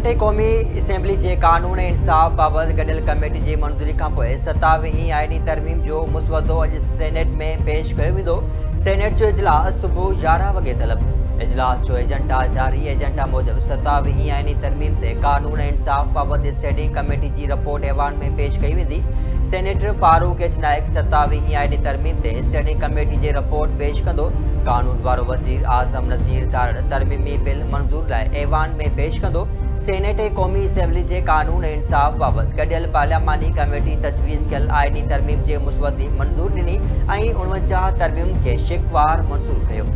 Senate क़ौमी assembly जे कानून ऐं इंसाफ़ बाबति गॾियल कमेटी जी मंज़ूरी खां पोइ 27वीं आईनी तरमीम जो मुसवदो अॼु सेनेट में पेश कयो वेंदो। सेनेट जो इजलास सुबुह 11 वॻे तलब। इजलास जो एजेंडा जारी। एजेंडा मूजिब 27वीं आईनी तरमीम ते कानून ऐं इंसाफ़ बाबति स्टैंडिंग कमेटी जी रिपोर्ट ऐवान में पेश कई वेंदी। सेनेटर फारूक एच नाइक 27वीं आईनी तरमीम ते स्टैंडिंग कमेटी जी रिपोर्ट पेश कंदो। कानून वारो वज़ीर आज़म नज़ीर तरमीमी बिल मंज़ूर लाइ ऐवान में पेश कंदो। सेनेट क़ौमी असेंबली जे कानून ऐं इंसाफ़ बाबति गॾियल पार्लियामानी कमेटी तजवीज़ कयल आईनी तरमीम जे मुसवदे मंज़ूर ॾिनी ऐं 49 तरमीमुनि खे शिकवार मंज़ूर कयो।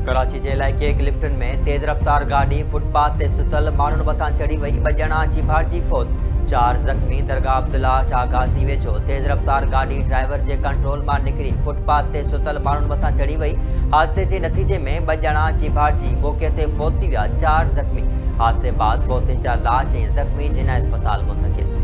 कराची के इलाइक़े क्लिफ्टन में तेज़ रफ्तार गाड़ी फुटपाथ से सुतल माण्हुनि मथां चढ़ी वही। 2 ॼणा चिभाड़जी फौत, 4 ज़ख़्मी। दरगाह अब्दुल्ला शाह गाज़ी वेझो तेज़ रफ्तार गाड़ी ड्राइवर के कंट्रोल में निकरी फुटपाथ से सुतल माण्हुनि मथां चढ़ी वही। हादसे के नतीजे में 2 ॼणा चिभाड़जी मौके ते फौत थी विया, 4 ज़ख़्मी। हादसे बाद फौतनि जा लाश ऐं ज़ख़्मी जिना अस्पताल मुंतक़िल।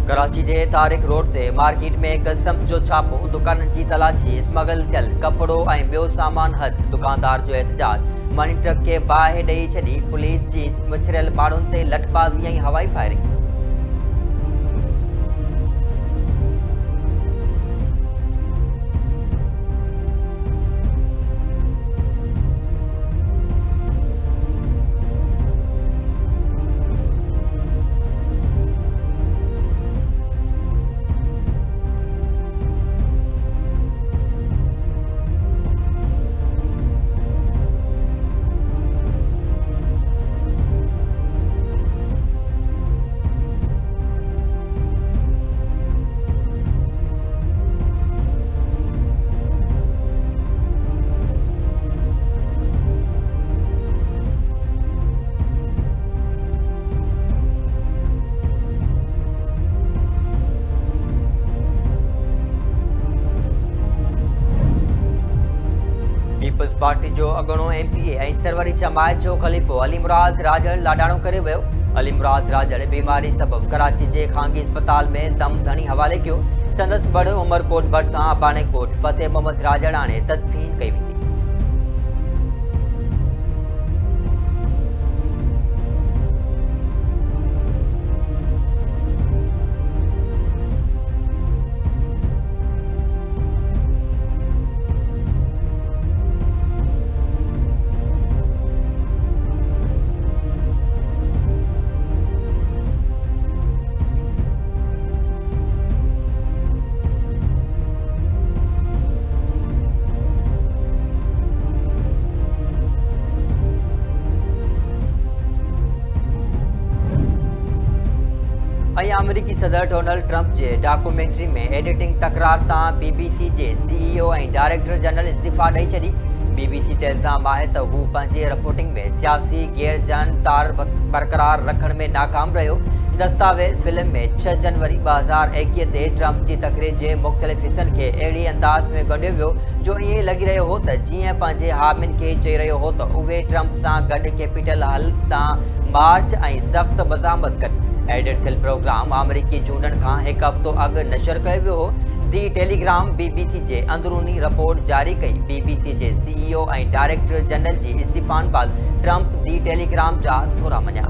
कराची के तारिक रोड से मार्केट में कस्टम्स जो छापो। दुकान की तलाशी, स्मगल थियल कपड़ो और बियो सामान हद। दुकानदार जो एहतजाज, मनी ट्रक के बाहि ॾेई छॾी। पुलिस की मुछरियल माण्हुनि ते लठबाज़ी ऐं हवाई फायरिंग। पीपल्स पार्टी जो अगणो MPA ऐं सरवरी जमायत जो ख़लीफ़ो अली मुराद राजड़ लाडाणो करे वियो। अली मुराद राजड़ बीमारी सबब कराची के खांगी अस्पताल में दम धणी हवाले कियो। संदसि बड़ उमरकोट भरिसां अबानेकोट फतेह मोहम्मद राजड़ हाणे तदफीन कई वेंदी। अमेरिकी सदर डोनाल्ड ट्रंप के डॉक्यूमेंट्री में एडिटिंग तकरार तां BBC के CEO और डायरेक्टर जनरल इस्तीफ़ा ॾेई छॾी। BBC ते इल्ज़ाम है तो हू पंहिंजी रिपोर्टिंग में सियासी गैर जानतार बरक़रार रखण में नाकाम रहियो। दस्तावेज़ फिल्म में 6 जनवरी 2021 ते ट्रंप की तकरीर के मुख़्तलिफ़ हिस्सनि के अहिड़ी अंदाज़ में गंढियो वियो जो ईअं लॻी रहियो हो त जीअं पंहिंजे हामियुनि खे चई रहियो हो त उहे ट्रंप सां गॾु कैपिटल हिल तां मार्च ऐं सख़्त मज़ामत कनि। एडिट थियल प्रोग्राम अमरीकी चूंडनि खां 1 हफ़्तो अॻु नशर कयो वियो हो। दी टेलीग्राम BBC के अंदरूनी रिपोर्ट जारी कई। BBC के CEO और डायरेक्टर जनरल की इस्तीफ़ान बाद ट्रंप दी टेलीग्राम जा थोरा मञा।